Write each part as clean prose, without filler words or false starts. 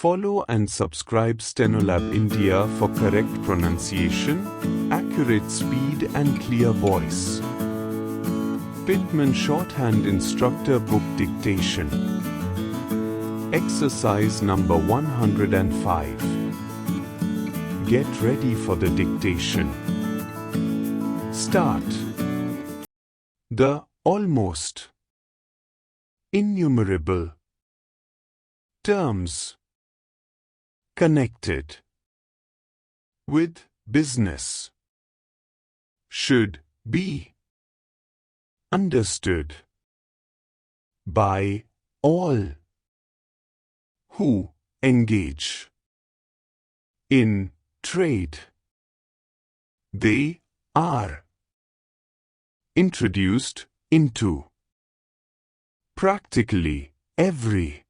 Follow and subscribe Stenolab India for correct pronunciation, accurate speed and clear voice. Pitman Shorthand Instructor Book Dictation. Exercise number 105. Get ready for the dictation. Start. The almost innumerable terms connected with business should be understood by all who engage in trade. They are introduced into practically every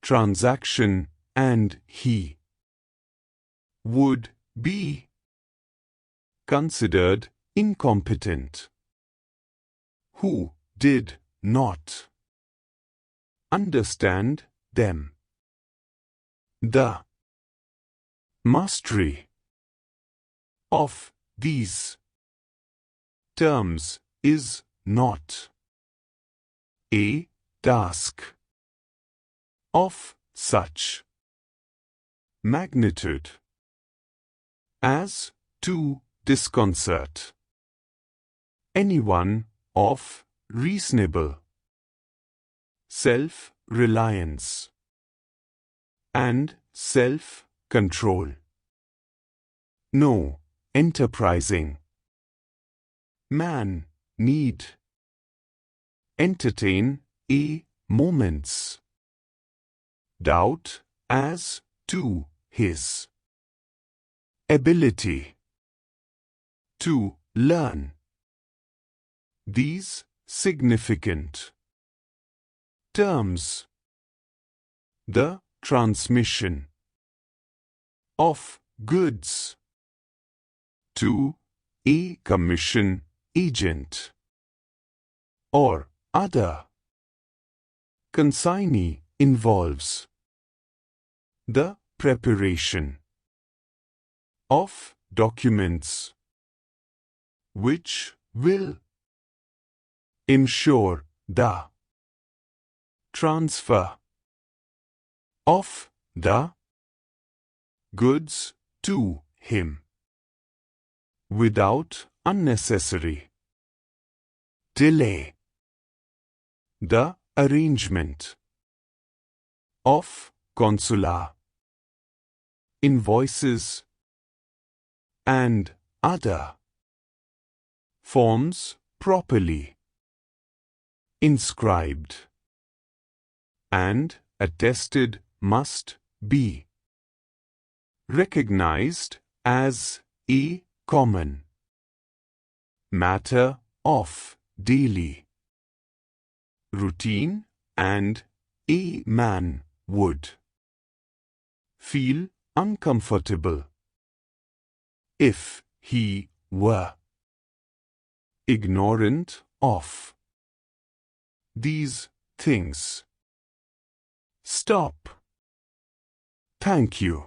transaction, and he would be considered incompetent who did not understand them. The mastery of these terms is not a task of such magnitude as to disconcert anyone of reasonable self-reliance and self-control. No enterprising man need entertain a moment's doubt as to his ability to learn these significant terms. The transmission of goods to a commission agent or other consignee involves the preparation of documents which will ensure the transfer of the goods to him without unnecessary delay. The arrangement of consular invoices and other forms properly inscribed and attested must be recognized as a common matter of daily routine, and a man would feel uncomfortable if he were ignorant of these things. Stop. Thank you.